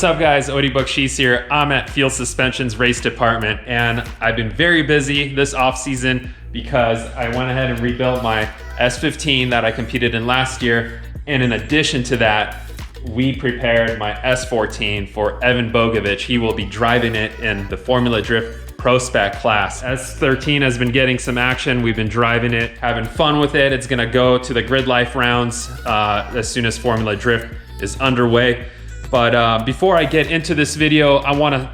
What's up guys, Bogovich here. I'm at Field Suspension's race department and I've been very busy this off season because I went ahead and rebuilt my S15 that I competed in last year. And in addition to that, we prepared my S14 for Evan Bogovich. He will be driving it in the Formula Drift Pro Spec class. S13 has been getting some action. We've been driving it, having fun with it. It's gonna go to the Grid Life rounds as soon as Formula Drift is underway. But before I get into this video, I wanna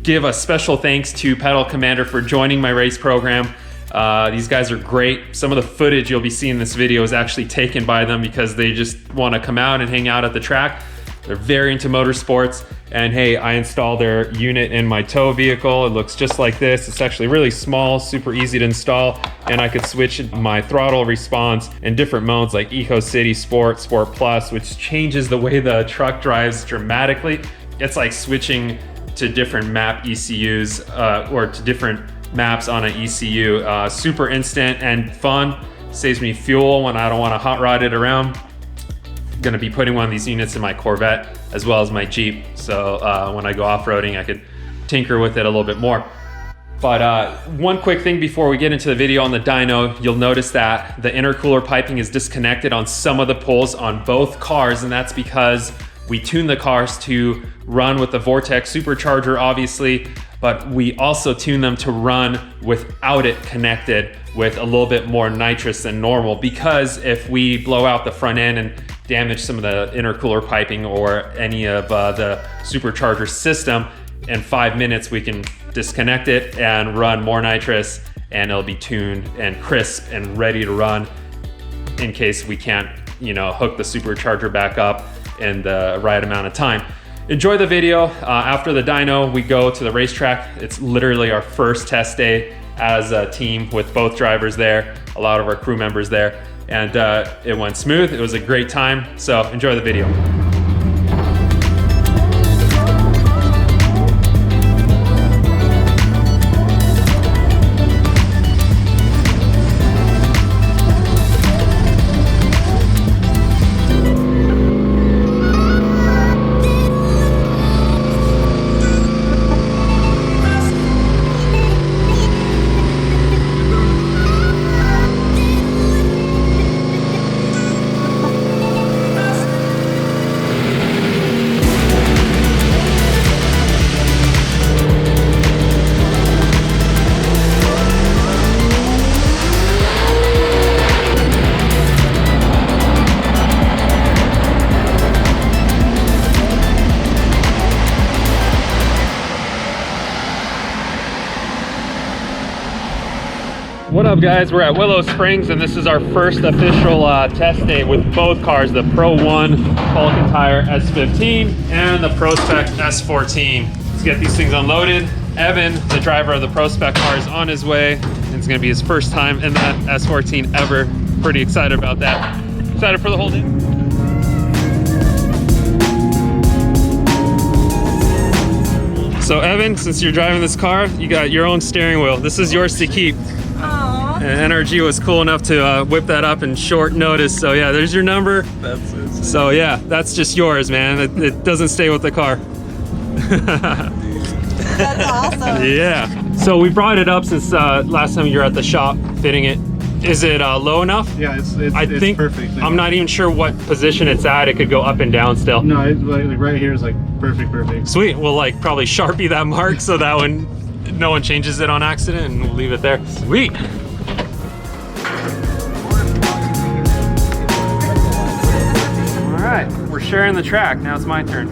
give a special thanks to Pedal Commander for joining my race program. These guys are great. Some of the footage you'll be seeing in this video is actually taken by them because they just wanna come out and hang out at the track. They're very into motorsports. And hey, I installed their unit in my tow vehicle. It looks just like this. It's actually really small, super easy to install. And I could switch my throttle response in different modes like Eco City, Sport, Sport Plus, which changes the way the truck drives dramatically. It's like switching to different map ECUs or to different maps on an ECU. Super instant and fun. Saves me fuel when I don't want to hot rod it around. Going to be putting one of these units in my Corvette as well as my Jeep, so when I go off-roading I could tinker with it a little bit more. But one quick thing before we get into the video on the dyno, you'll notice that the intercooler piping is disconnected on some of the poles on both cars, and that's because we tuned the cars to run with the Vortex supercharger obviously, but we also tune them to run without it connected with a little bit more nitrous than normal, because if we blow out the front end and damage some of the intercooler piping or any of the supercharger system, in 5 minutes we can disconnect it and run more nitrous and it'll be tuned and crisp and ready to run in case we can't, you know, hook the supercharger back up in the right amount of time. Enjoy the video. After the dyno, we go to the racetrack. It's literally our first test day as a team with both drivers there, a lot of our crew members there. And it went smooth. It was a great time. So enjoy the video. What up guys, we're at Willow Springs and this is our first official test day with both cars, the Pro 1 Vulcan Tire S15 and the Pro Spec S14. Let's get these things unloaded. Evan, the driver of the Pro Spec car, is on his way and it's gonna be his first time in that S14 ever. Pretty excited about that. Excited for the whole day. So Evan, since you're driving this car, you got your own steering wheel. This is yours to keep. And NRG was cool enough to whip that up in short notice. So yeah, there's your number. That's it. So yeah, that's just yours, man. It doesn't stay with the car. That's awesome. Yeah. So we brought it up since last time you were at the shop fitting it. Is it low enough? Yeah, it's perfect. I'm not even sure what position it's at. It could go up and down still. No, it's like right here is like perfect. Sweet. We'll like probably Sharpie that mark so that when no one changes it on accident, and we'll leave it there. Sweet. All right, we're sharing the track. Now it's my turn.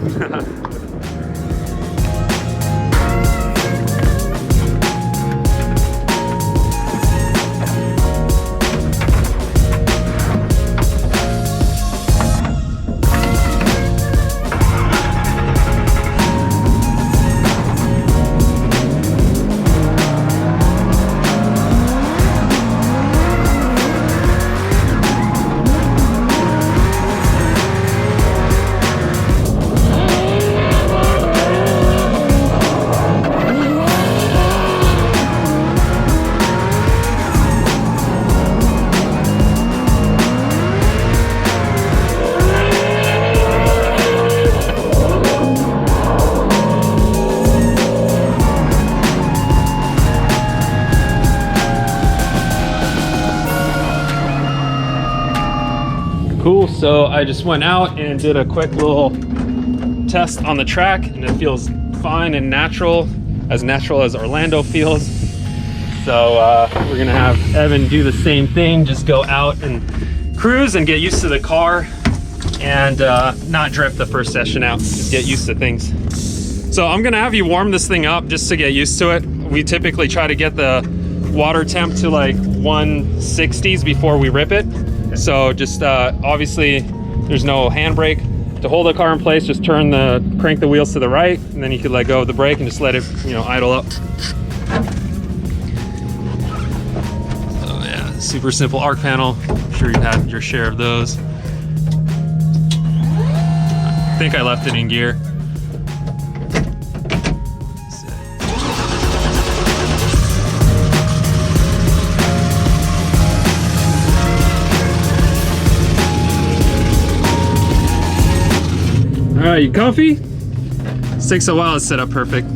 Cool, so I just went out and did a quick little test on the track, and it feels fine and natural as Orlando feels. So we're gonna have Evan do the same thing, just go out and cruise and get used to the car and not drift the first session out, just get used to things. So I'm gonna have you warm this thing up just to get used to it. We typically try to get the water temp to like 160s before we rip it. So just obviously there's no handbrake. To hold the car in place, just crank the wheels to the right, and then you could let go of the brake and just let it, idle up. So yeah, super simple arc panel. I'm sure you've had your share of those. I think I left it in gear. All right, you comfy? This takes a while to set up perfect.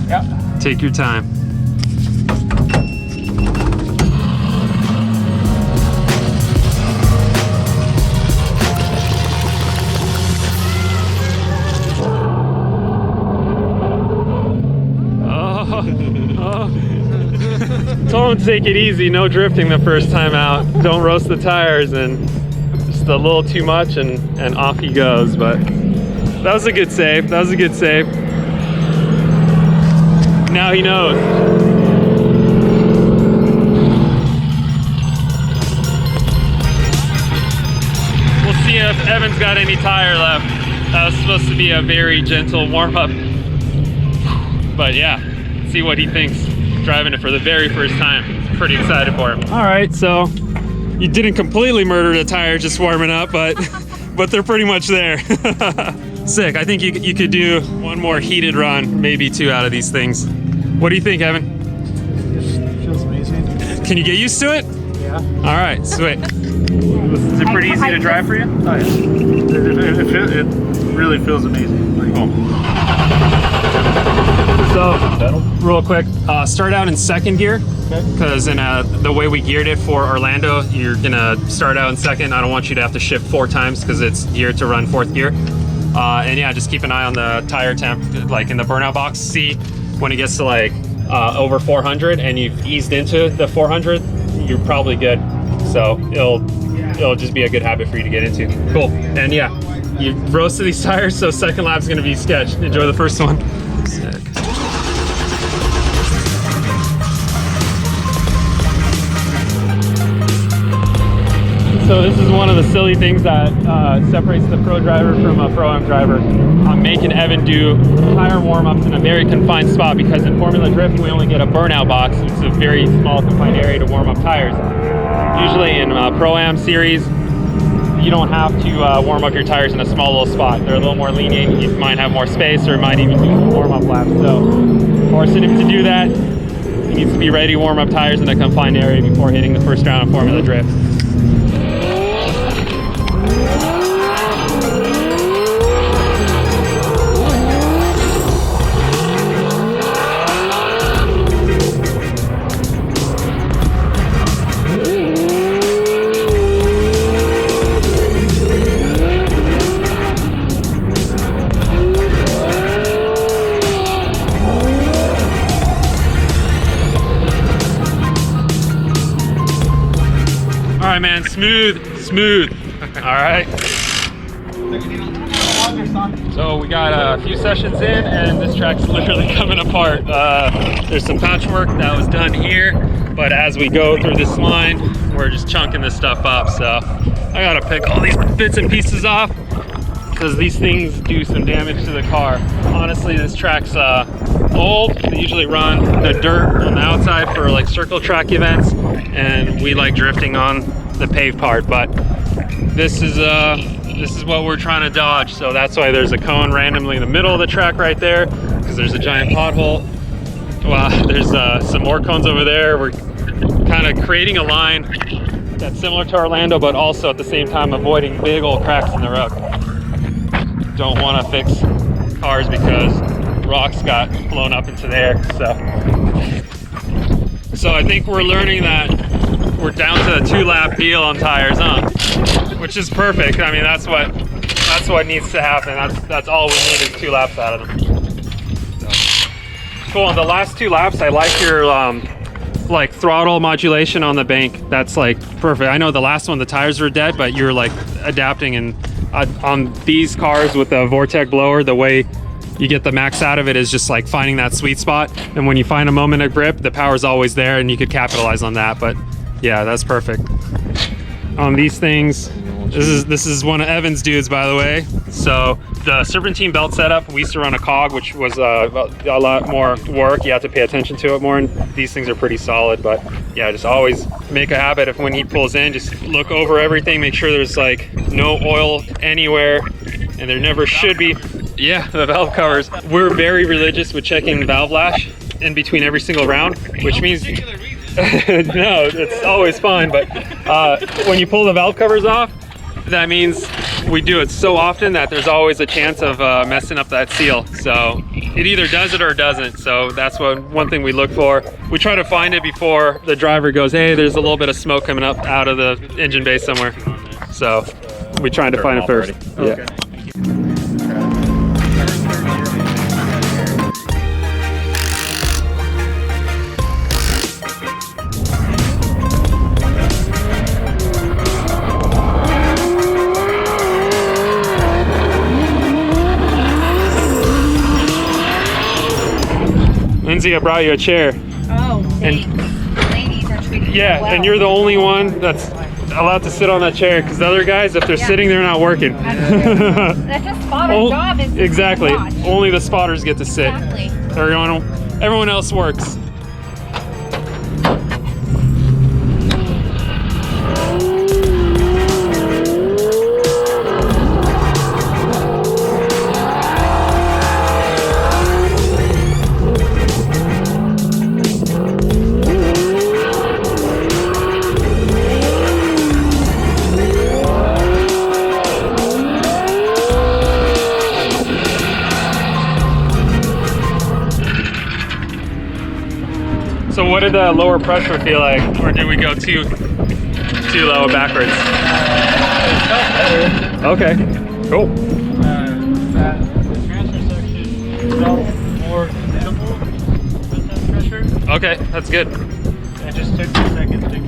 Yeah. Take your time. Told him to take it easy, no drifting the first time out. Don't roast the tires, and just a little too much and off he goes. But that was a good save. That was a good save. Now he knows. We'll see if Evan's got any tire left. That was supposed to be a very gentle warm-up. But yeah, see what he thinks driving it for the very first time. Pretty excited for him. All right, so you didn't completely murder the tire just warming up, but they're pretty much there. Sick. I think you could do one more heated run, maybe two out of these things. What do you think, Evan? It feels amazing. Can you get used to it? Yeah. All right, sweet. Is it pretty easy to drive for you? Oh yeah. It really feels amazing. Like, cool. So, real quick, start out in second gear, because in the way we geared it for Orlando, you're gonna start out in second. I don't want you to have to shift 4 times because it's geared to run 4th gear. And yeah, just keep an eye on the tire temp, like in the burnout box. See when it gets to like over 400 and you've eased into the 400, you're probably good. So it'll just be a good habit for you to get into. Cool. And yeah, you roasted these tires, so second lap's gonna be sketch. Enjoy the first one. Sick. So this is one of the silly things that separates the pro driver from a pro-am driver. I'm making Evan do tire warm-ups in a very confined spot because in Formula Drift we only get a burnout box. It's a very small confined area to warm up tires. Usually in pro-am series, you don't have to warm up your tires in a small little spot. They're a little more lenient. You might have more space, or it might even do some warm-up laps. So forcing him to do that, he needs to be ready to warm up tires in a confined area before hitting the first round of Formula Drift. All right, man, smooth. All right. So we got a few sessions in and this track's literally coming apart. There's some patchwork that was done here, but as we go through this line, we're just chunking this stuff up. So I gotta pick all these bits and pieces off because these things do some damage to the car. Honestly, this track's old. They usually run the dirt on the outside for like circle track events, and we like drifting on the paved part, but this is what we're trying to dodge. So that's why there's a cone randomly in the middle of the track right there, because there's a giant pothole. Wow, there's some more cones over there. We're kind of creating a line that's similar to Orlando, but also at the same time avoiding big old cracks in the road. Don't want to fix cars because rocks got blown up into the air. So I think we're learning that we're down to a 2-lap deal on tires, huh? which is perfect. I mean, that's what needs to happen. That's all we need is 2 laps out of them. So. Cool. On the last 2 laps, I like your like throttle modulation on the bank. That's like perfect. I know the last one the tires were dead, but you're like adapting, and on these cars with the Vortec blower, the way you get the max out of it is just like finding that sweet spot, and when you find a moment of grip, the power's always there and you could capitalize on that. But yeah, that's perfect. On these things, this is one of Evan's dudes, by the way. So the serpentine belt setup, we used to run a cog, which was a lot more work. You have to pay attention to it more, and these things are pretty solid. But yeah, just always make a habit of when he pulls in, just look over everything, make sure there's like no oil anywhere, and there never should be. Yeah, the valve covers. We're very religious with checking valve lash in between every single round, which means no, it's always fine. But when you pull the valve covers off, that means we do it so often that there's always a chance of messing up that seal. So it either does it or doesn't. So that's one thing we look for. We try to find it before the driver goes, hey, there's a little bit of smoke coming up out of the engine bay somewhere. So we try to find it first. Okay. Yeah. Lindsay, I brought you a chair. Oh, And ladies are treated yeah, well. and you're the only one that's allowed to sit on that chair, because the other guys, if they're sitting, they're not working. That's a spotter's job. Is to Exactly. watch. Only the spotters get to sit. Exactly. Everyone else works. So what did the lower pressure feel like? Or did we go too low backwards? Okay, cool. The transfer section felt more comfortable with that pressure. Okay, that's good. It just took me a second to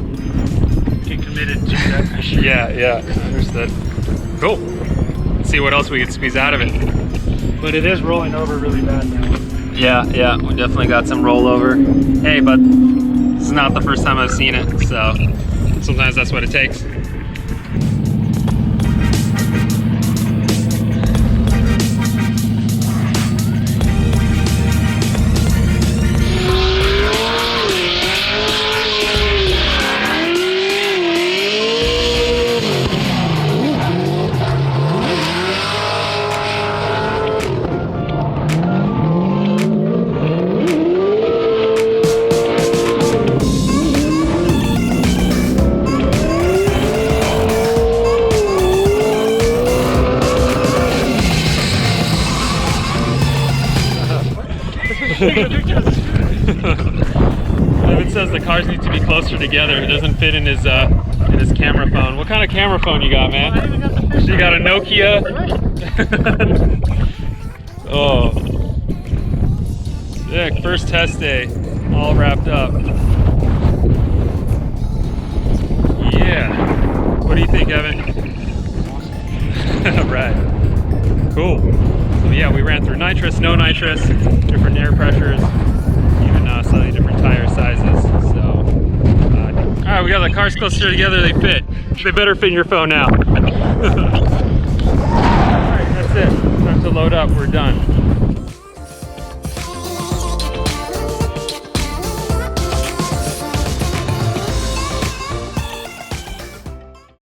get committed to that pressure. Yeah, understood. Cool. Let's see what else we can squeeze out of it. But it is rolling over really bad now. Yeah, we definitely got some rollover. Hey, but this is not the first time I've seen it, so sometimes that's what it takes. Evan says the cars need to be closer together. It doesn't fit in his camera phone. What kind of camera phone you got, man? You got a Nokia? Oh, sick. First test day, all wrapped up. Yeah. What do you think, Evan? Right. Cool. So yeah, we ran through nitrous, no nitrous, different air pressures, even slightly different tire sizes. So, all right, we got the cars closer together. They fit. They better fit in your phone now. All right, that's it. Time to load up. We're done.